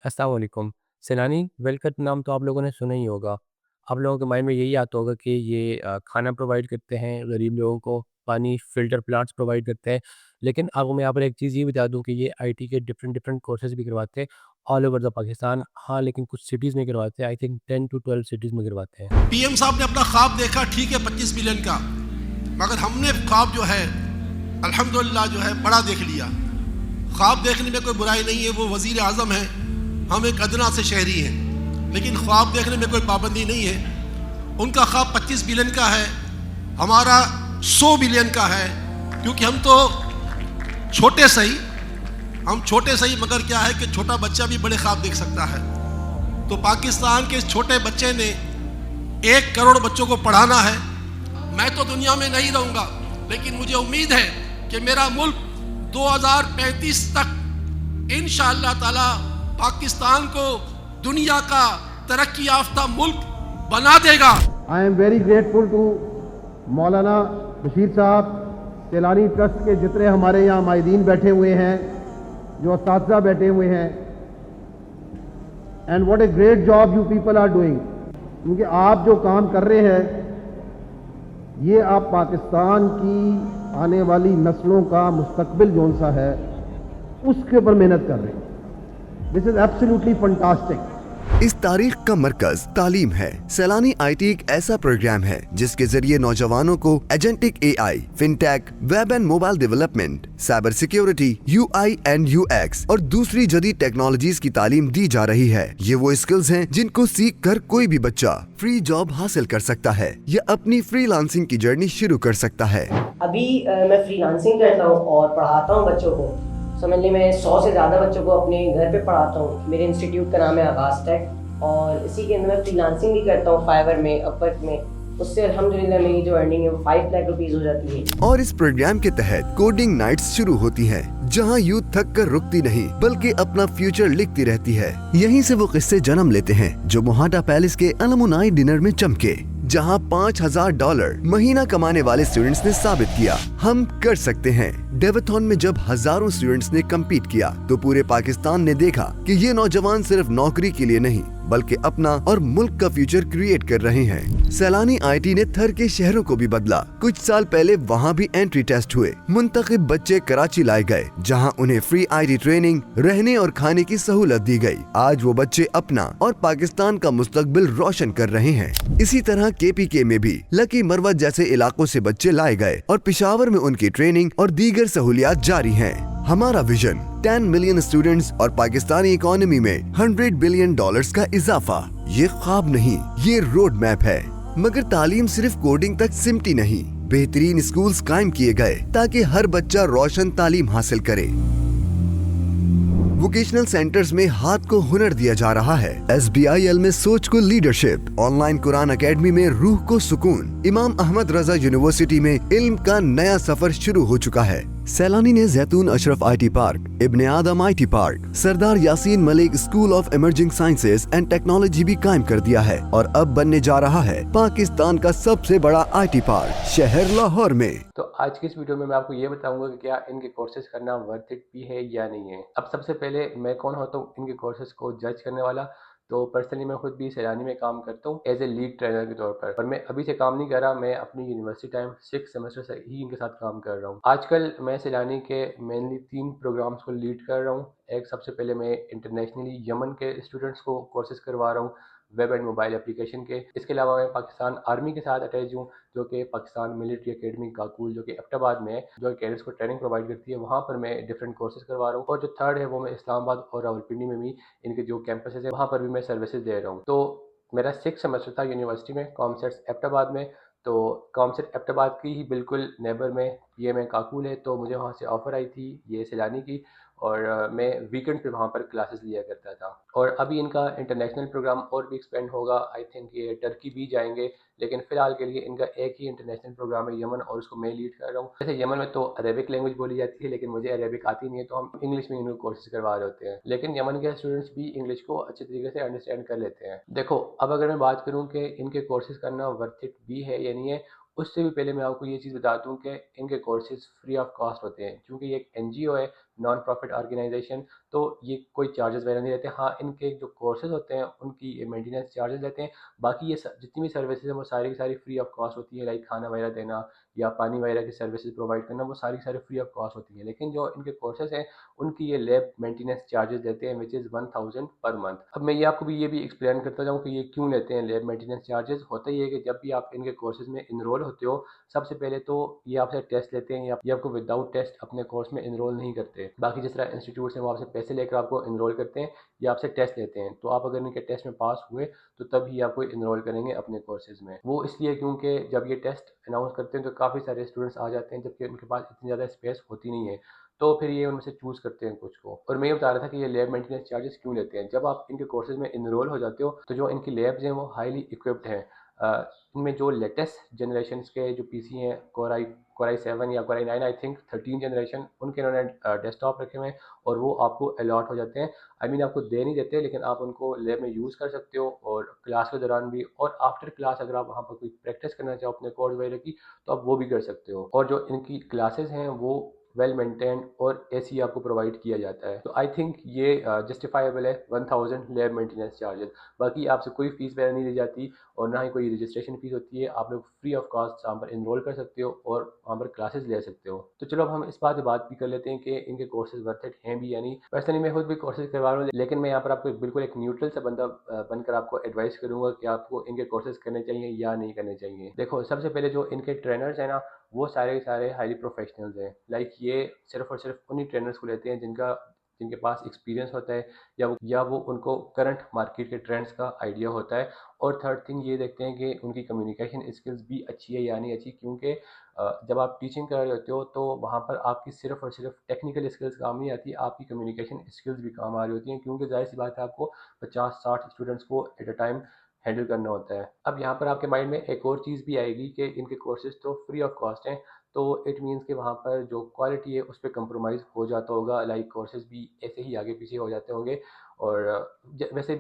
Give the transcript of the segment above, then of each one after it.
अस्सलाम वालेकुम। सैलानी वेल का नाम तो आप लोगों ने सुना ही होगा। आप लोगों के माइंड में यही आता होगा कि ये खाना प्रोवाइड करते हैं गरीब लोगों को, पानी फ़िल्टर प्लांट्स प्रोवाइड करते हैं। लेकिन आपको मैं यहाँ पर एक चीज़ ये बता दूँ कि ये आईटी के डिफरेंट डिफरेंट कोर्सेज़ भी करवाते हैं ऑल ओवर द पाकिस्तान। हाँ, लेकिन कुछ सिटीज़ में करवाते हैं, आई थिंक 10 टू 12 सिटीज़ में करवाते हैं। पीएम साहब ने अपना ख्वाब देखा, ठीक है 25 बिलियन का, मगर हमने ख्वाब जो है अल्हम्दुलिल्लाह जो है बड़ा देख लिया। ख्वाब देखने में कोई बुराई नहीं है, वो वजीर आज़म है, हम एक अदना से शहरी हैं, लेकिन ख्वाब देखने में कोई पाबंदी नहीं है। उनका ख्वाब 25 बिलियन का है, हमारा 100 बिलियन का है, क्योंकि हम तो छोटे सही मगर क्या है कि छोटा बच्चा भी बड़े ख्वाब देख सकता है। तो पाकिस्तान के इस छोटे बच्चे ने 1 करोड़ बच्चों को पढ़ाना है। मैं तो दुनिया में नहीं रहूँगा, लेकिन मुझे उम्मीद है कि मेरा मुल्क 2035 तक इंशाअल्लाह ताला पाकिस्तान को दुनिया का तरक्की याफ्ता मुल्क बना देगा। I am very grateful to Maulana Bashir साहब, सैलानी ट्रस्ट के जितने हमारे यहाँ माहिदीन बैठे हुए हैं, जो असातिज़ा बैठे हुए हैं, and what a great job you people are doing. क्योंकि आप जो काम कर रहे हैं ये आप पाकिस्तान की आने वाली नस्लों का मुस्तकबिल जौन सा है उसके ऊपर मेहनत कर रहे हैं। This is absolutely fantastic. इस तारीख का मरकज तालीम है। सैलानी आईटी एक ऐसा प्रोग्राम है जिसके जरिए नौजवानों को agentic AI, fintech, web and mobile development, cyber security, UI and UX और दूसरी जदीद टेक्नोलॉजीज की तालीम दी जा रही है। ये वो स्किल्स हैं जिनको सीख कर कोई भी बच्चा फ्री जॉब हासिल कर सकता है या अपनी फ्रीलांसिंग की जर्नी शुरू कर सकता है। अभी मैं फ्रीलांसिंग करता हूँ और पढ़ाता हूँ बच्चों को। समझ लीजिए मैं 100 से ज़्यादा बच्चों को अपने घर पे पढ़ाता हूँ। मेरे इंस्टीट्यूट का नाम है आगाज़ टेक और इसी के अंदर मैं फ्रीलांसिंग भी करता हूँ फाइवर में, अपवर्क में। उससे अल्हम्दुलिल्लाह मेरी जो अर्निंग है वो 5 लाख रुपीस हो जाती है। और इस प्रोग्राम के तहत कोडिंग नाइट्स शुरू होती हैं, जहां यूथ थक कर रुकती नहीं बल्कि अपना फ्यूचर लिखती रहती है। यहीं से वो किस्से जन्म लेते हैं जो मोहाटा पैलेस के अलुमनाई डिनर में चमके, जहां $5000 महीना कमाने वाले स्टूडेंट्स ने साबित किया हम कर सकते हैं। डेवाथॉन में जब हजारों स्टूडेंट्स ने कम्पीट किया तो पूरे पाकिस्तान ने देखा कि ये नौजवान सिर्फ नौकरी के लिए नहीं बल्कि अपना और मुल्क का फ्यूचर क्रिएट कर रहे हैं। सैलानी आईटी ने थर के शहरों को भी बदला। कुछ साल पहले वहाँ भी एंट्री टेस्ट हुए। मुंतखब बच्चे कराची लाए गए, जहाँ उन्हें फ्री आईटी ट्रेनिंग, रहने और खाने की सहूलत दी गई। आज वो बच्चे अपना और पाकिस्तान का मुस्तकबिल रोशन कर रहे हैं। इसी तरह केपीके में भी लकी मरवत जैसे इलाकों से बच्चे लाए गए और पिशावर में उनकी ट्रेनिंग और दीगर सहूलियात जारी हैं। हमारा विजन 10 मिलियन स्टूडेंट्स और पाकिस्तानी इकोनॉमी में $100 बिलियन का इजाफा। ये ख्वाब नहीं, ये रोड मैप है। मगर तालीम सिर्फ कोडिंग तक सिमटी नहीं, बेहतरीन स्कूल्स कायम किए गए ताकि हर बच्चा रोशन तालीम हासिल करे। वोकेशनल सेंटर्स में हाथ को हुनर दिया जा रहा है। SBIL में सोच को लीडरशिप, ऑनलाइन कुरान अकेडमी में रूह को सुकून, इमाम अहमद रजा यूनिवर्सिटी में इल्म का नया सफर शुरू हो चुका है। सैलानी ने Zaitoon Ashraf IT park, Ibne Adam IT park, Sardar Yasin Malik school of emerging sciences and technology भी कायम कर दिया है और अब बनने जा रहा है पाकिस्तान का सबसे बड़ा आईटी पार्क शहर लाहौर में। तो आज की इस वीडियो में मैं आपको ये बताऊंगा कि क्या इनके कोर्सेज करना वर्थ इट भी है या नहीं है। अब सबसे पहले मैं कौन होता हूँ इनके कोर्सेज को जज करने वाला। तो पर्सनली मैं खुद भी सैलानी में काम करता हूँ एज ए लीड ट्रेनर के तौर पर मैं अभी से काम नहीं कर रहा। मैं अपनी यूनिवर्सिटी टाइम 6 सेमेस्टर से ही इनके साथ काम कर रहा हूँ। आजकल मैं सैलानी के मेनली 3 प्रोग्राम्स को लीड कर रहा हूँ। एक सबसे पहले मैं इंटरनेशनली यमन के स्टूडेंट्स को कोर्सेज करवा रहा हूँ वेब एंड मोबाइल एप्लीकेशन के। इसके अलावा मैं पाकिस्तान आर्मी के साथ अटैच हूँ, जो कि पाकिस्तान मिलिट्री एकेडमी काकूल जो कि एबटाबाद में है, जो कैडेट्स को ट्रेनिंग प्रोवाइड करती है। वहाँ पर मैं डिफरेंट कोर्सेज करवा रहा हूँ। और जो थर्ड है वो मैं इस्लामाबाद और रावलपिंडी में भी इनके जो कैंपसेस है वहाँ पर भी मैं सर्विसेज दे रहा हूँ। तो मेरा 6 सेमेस्टर था यूनिवर्सिटी में कॉमसेट्स एबटाबाद में। तो कॉमसेट एबटाबाद की ही बिल्कुल नेबर में ये मैं काकूल है, तो मुझे वहाँ से ऑफ़र आई थी ये सैलानी की और मैं वीकेंड पे वहाँ पर क्लासेस लिया करता था। और अभी इनका इंटरनेशनल प्रोग्राम और भी एक्सपेंड होगा। आई थिंक ये टर्की भी जाएंगे, लेकिन फ़िलहाल के लिए इनका एक ही इंटरनेशनल प्रोग्राम है यमन और उसको मैं लीड कर रहा हूँ। जैसे यमन में तो अरेबिक लैंग्वेज बोली जाती है, लेकिन मुझे अरेबिक आती नहीं है, तो हम इंग्लिश में इनको कोर्सेज करवा रहे होते हैं। लेकिन यमन के स्टूडेंट्स भी इंग्लिश को अच्छे तरीके से अंडरस्टैंड कर लेते हैं। देखो, अब अगर मैं बात करूँ कि इनके कोर्सेज करना वर्थ इट भी है या नहीं है, उससे भी पहले मैं आपको ये चीज़ बता दूँ कि इनके कोर्सेज फ्री ऑफ कॉस्ट होते हैं। क्योंकि ये एक NGO है नॉन प्रॉफिट ऑर्गेनाइजेशन, तो ये कोई चार्जेस वगैरह नहीं रहते। हाँ, इनके जो कोर्सेज होते हैं उनकी मेंटेनेंस चार्जेस लेते हैं। बाकी ये जितनी भी सर्विसेज हैं वो सारी की सारी फ्री ऑफ कॉस्ट होती है, लाइक खाना वगैरह देना या पानी वगैरह की सर्विसेज प्रोवाइड करना, वो सारी की सारी फ्री ऑफ कॉस्ट होती है। लेकिन जो इनके कोर्सेज हैं उनकी ये लैब मेंटेनेंस चार्जेस लेते हैं, विच इज़ 1000 पर मंथ। अब मैं ये आपको भी ये भी एक्सप्लेन करता जाऊँ कि ये क्यों लेते हैं लैब मेंटेनेंस चार्जेस। होता ही है कि जब भी आप इनके कोर्सेज में इनरोल होते हो, सबसे पहले तो ये आपसे टेस्ट लेते हैं, या ये आपको विदाउट टेस्ट अपने कोर्स में इनरोल नहीं करते। बाकी जिस तरह इंस्टीट्यूट हैं वो आपसे पैसे लेकर आपको इनरोल करते हैं या आपसे टेस्ट लेते हैं, तो आप अगर इनके टेस्ट में पास हुए तो तभी आपको इनरोल करेंगे अपने कोर्सेज में। वो इसलिए क्योंकि जब ये टेस्ट अनाउंस करते हैं तो काफ़ी सारे स्टूडेंट्स आ जाते हैं, जबकि उनके पास इतनी ज़्यादा स्पेस होती नहीं है, तो फिर ये उनमें से चूज़ करते हैं कुछ को। और मैं ये बता रहा था कि ये लैब मेंटेनेंस चार्जेस क्यों लेते हैं। जब आप इनके कोर्सेज में इनरोल हो जाते हो तो जो इनकी लैब्स हैं वो हाईली इक्विप्ड हैं। इनमें जो लेटेस्ट जनरेशन के जो पीसी हैं, कोर आई 7 या core I 9, I think 13 generation, उनके इन्होंने डेस्कटॉप रखे हुए हैं और वो आपको अलॉट हो जाते हैं। आई मीन आपको दे नहीं देते, लेकिन आप उनको लैब में यूज़ कर सकते हो और क्लास के दौरान भी, और आफ्टर क्लास अगर आप वहाँ पर कोई प्रैक्टिस करना चाहो अपने कोर्स वगैरह की तो आप वो भी कर सकते हो। और जो इनकी क्लासेस हैं वो वेल मेंटेन्ड और एसी आपको प्रोवाइड किया जाता है। तो आई थिंक ये जस्टिफाइबल है 1000 लैब मेंटेनेंस चार्जेस। बाकी आपसे कोई फीस वगैरह नहीं ली जाती और ना ही कोई रजिस्ट्रेशन फीस होती है। आप लोग फ्री ऑफ कॉस्ट वहाँ पर इनरोल कर सकते हो और वहाँ पर क्लासेस ले सकते हो। तो चलो अब हम इस बात भी कर लेते हैं कि इनके कोर्सेज वर्थ इट हैं भी या नहीं। पर्सनली मैं खुद भी कोर्सेज करवा रहा हूँ, लेकिन मैं यहाँ पर आपको बिल्कुल एक न्यूट्रल सा बंदा बनकर आपको एडवाइस करूँगा कि आपको इनके कोर्सेज करने चाहिए या नहीं करने चाहिए। देखो, सबसे पहले जो इनके ट्रेनर्स हैं ना, वो सारे के सारे हाईली प्रोफेशनल्स हैं। लाइक ये सिर्फ और सिर्फ उन्हीं ट्रेनर्स को लेते हैं जिनके पास एक्सपीरियंस होता है या वो उनको करंट मार्केट के ट्रेंड्स का आइडिया होता है। और थर्ड थिंग ये देखते हैं कि उनकी कम्युनिकेशन स्किल्स भी अच्छी है या नहीं अच्छी, क्योंकि जब आप टीचिंग कर रहे होते हो तो वहाँ पर आपकी सिर्फ और सिर्फ टेक्निकल स्किल्स काम नहीं आती, आपकी कम्युनिकेशन स्किल्स भी काम आ रही होती हैं, क्योंकि जाहिर सी बात है आपको 50-60 स्टूडेंट्स को एट अ टाइम हैंडल करना होता है। अब यहाँ पर आपके माइंड में एक और चीज़ भी आएगी कि इनके कोर्सेज तो फ्री ऑफ कॉस्ट हैं, तो इट मीन्स कि वहाँ पर जो क्वालिटी है उस पर कंप्रोमाइज़ हो जाता होगा, लाइक कोर्सेज भी ऐसे ही आगे पीछे हो जाते होंगे। और वैसे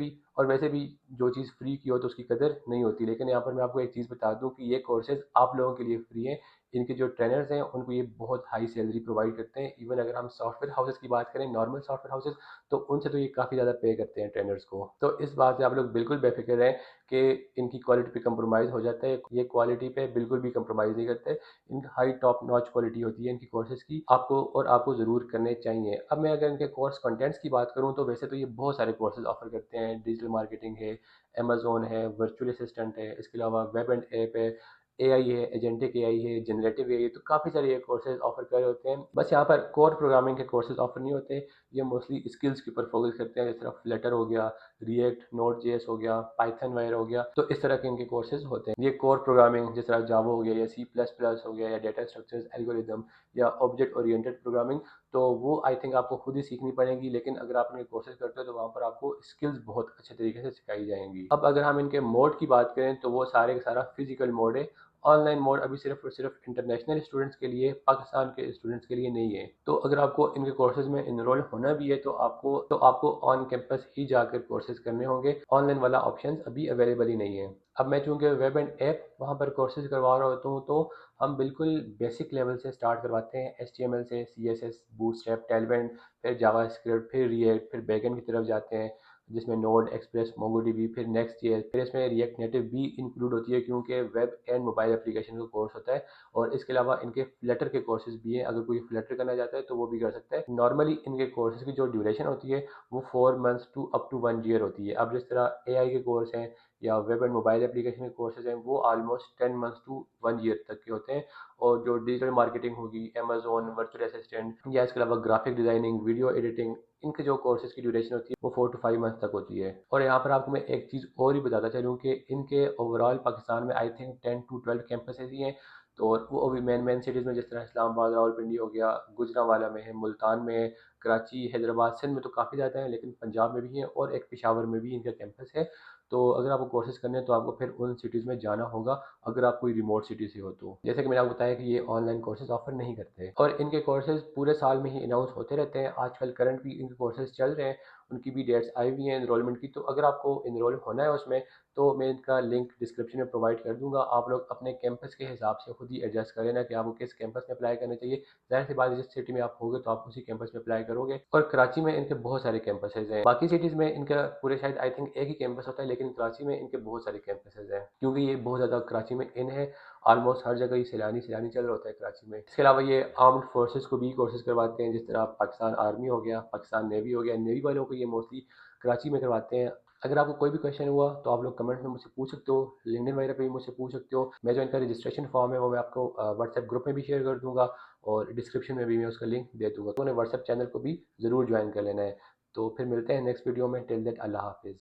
भी जो चीज़ फ्री की हो तो उसकी कदर नहीं होती। लेकिन यहाँ पर मैं आपको एक चीज़ बता दूँ कि ये कोर्सेज आप लोगों के लिए फ्री हैं। इनके जो ट्रेनर्स हैं उनको ये बहुत हाई सैलरी प्रोवाइड करते हैं। इवन अगर हम सॉफ्टवेयर हाउसेज़ की बात करें, नॉर्मल सॉफ्टवेयर हाउसेज़, तो उनसे तो ये काफ़ी ज़्यादा पे करते हैं ट्रेनर्स को। तो इस बात से आप लोग बिल्कुल बेफिक्र रहें कि इनकी क्वालिटी पे कंप्रोमाइज़ हो जाता है। ये क्वालिटी पे बिल्कुल भी कंप्रोमाइज़ नहीं करते। इनकी हाई टॉप नॉच क्वालिटी होती है इनकी कोर्सेज़ की, आपको ज़रूर करने चाहिए। अब मैं अगर इनके कोर्स कंटेंट्स की बात करूँ तो वैसे तो ये बहुत सारे कोर्सेज़ ऑफ़र करते हैं। डिजिटल मार्केटिंग है, अमेज़न है, वर्चुअल असिस्टेंट है, इसके अलावा वेब एंड ऐप है, एआई है, एजेंटिक एआई है, जनरेटिव एआई है, तो काफ़ी सारे ये कोर्सेज़ ऑफ़र कर रहे होते हैं। बस यहाँ पर कोर प्रोग्रामिंग के कोर्सेज़ ऑफ़र नहीं होते। ये मोस्टली स्किल्स के ऊपर फोकस करते हैं, जिस तरह फ्लटर हो गया, रिएक्ट, नोड जेएस हो गया, पाइथन वगैरह हो गया, तो इस तरह के इनके कोर्सेज होते हैं। ये कोर प्रोग्रामिंग जिस तरह जावा हो गया या सी प्लस प्लस हो गया या डेटा स्ट्रक्चर्स एल्गोरिदम या ऑब्जेक्ट ओरिएंटेड प्रोग्रामिंग, तो वो आई थिंक आपको खुद ही सीखनी पड़ेगी। लेकिन अगर आप इनके कोर्सेज करते हो तो वहाँ पर आपको स्किल्स बहुत अच्छे तरीके से सिखाई जाएंगी। अब अगर हम इनके मोड की बात करें तो वो सारे का सारा फिजिकल मोड है। ऑनलाइन मोड अभी सिर्फ और सिर्फ इंटरनेशनल स्टूडेंट्स के लिए, पाकिस्तान के स्टूडेंट्स के लिए नहीं है। तो अगर आपको इनके कोर्सेज में इनरोल होना भी है तो आपको ऑन कैंपस ही जाकर कोर्सेज करने होंगे। ऑनलाइन वाला ऑप्शन अभी अवेलेबल ही नहीं है। अब मैं चूँकि वेब एंड ऐप वहाँ पर कोर्सेज करवा रहा होता हूँ, तो हम बिल्कुल बेसिक लेवल से स्टार्ट करवाते हैं, HTML से, CSS, बूटस्ट्रैप, टेलवेंट, फिर जावास्क्रिप्ट, फिर रिएक्ट, फिर बैकएंड की तरफ जाते हैं जिसमें नोड, एक्सप्रेस, मोंगोडीबी, फिर नेक्स्ट जेएस, फिर इसमें रिएक्ट नेटिव भी इंक्लूड होती है क्योंकि वेब एंड मोबाइल एप्लीकेशन का कोर्स होता है। और इसके अलावा इनके फ्लटर के कोर्सेज भी हैं, अगर कोई फ्लटर करना चाहता है तो वो भी कर सकता है। नॉर्मली इनके कोर्सेज की जो ड्यूरेशन होती है वो 4 months to up to 1 year होती है। अब जिस तरह AI के कोर्स हैं या वेब एंड मोबाइल एप्लीकेशन के कोर्सेज हैं वो ऑलमोस्ट 10 मंथ्स टू 1 ईयर तक के होते हैं। और जो डिजिटल मार्केटिंग होगी, अमेजोन, वर्चुअल असिस्टेंट या इसके अलावा ग्राफिक डिज़ाइनिंग, वीडियो एडिटिंग, इनके जो कोर्सेज की ड्यूरेशन होती है वो 4 to 5 मंथ तक होती है। और यहाँ पर आपको मैं एक चीज़ और ही बताता चलूँ कि इनके ओवरऑल पाकिस्तान में आई थिंक 10 to 12 कैंपसेस ही हैं। तो और वो अभी मेन सिटीज़ में जिस तरह इस्लामाबाद, रावलपिंडी हो गया, गुजरांवाला में है, मुल्तान में है, कराची, हैदराबाद, सिंध में तो काफ़ी ज़्यादा है, लेकिन पंजाब में भी है और एक पेशावर में भी इनका कैंपस है। तो अगर आपको कोर्सेज करने हैं तो आपको फिर उन सिटीज़ में जाना होगा, अगर आप कोई रिमोट सिटी से हो तो। जैसे कि मैंने आपको बताया कि ये ऑनलाइन कोर्सेज ऑफर नहीं करते और इनके कोर्सेज पूरे साल में ही अनाउंस होते रहते हैं। आजकल करंट भी इनके कोर्सेज चल रहे हैं, उनकी भी डेट्स आई हुई हैं एनरोलमेंट की। तो अगर आपको इनरोल होना है उसमें तो मैं इनका लिंक डिस्क्रिप्शन में प्रोवाइड कर दूंगा। आप लोग अपने कैंपस के हिसाब से खुद ही एडजस्ट कर लेना कि आपको किस कैंपस में अप्लाई करना चाहिए। ज़ाहिर सी बात है, जिस सिटी में आप होगे तो आप उसी कैंपस में अप्लाई करोगे। और कराची में इनके बहुत सारे कैंपसेज हैं, बाकी सिटीज़ में इनका पूरे शायद आई थिंक एक ही कैंपस होता है, लेकिन कराची में इनके बहुत सारे कैंपसेज हैं क्योंकि ये बहुत ज़्यादा कराची में इन है। ऑलमोस्ट हर जगह ये सैलानी सैलानी चल रहा होता है कराची में। इसके अलावा ये आर्म्ड फोर्सेस को भी कोर्सेज करवाते हैं, जिस तरह पाकिस्तान आर्मी हो गया, पाकिस्तान नेवी हो गया। नेवी वालों को ये मोस्टली कराची में करवाते हैं। अगर आपको कोई भी क्वेश्चन हुआ तो आप लोग कमेंट में मुझसे पूछ सकते हो, लिंक्डइन वगैरह पे भी मुझसे पूछ सकते हो। मैं जो इनका रजिस्ट्रेशन फॉर्म है वो मैं आपको व्हाट्सएप ग्रुप में भी शेयर कर दूंगा और डिस्क्रिप्शन में भी मैं उसका लिंक दे दूंगा। तो उन्हें व्हाट्सएप चैनल को भी ज़रूर ज्वाइन कर लेना है। तो फिर मिलते हैं नेक्स्ट वीडियो में। टिल दैट अल्लाह हाफिज़।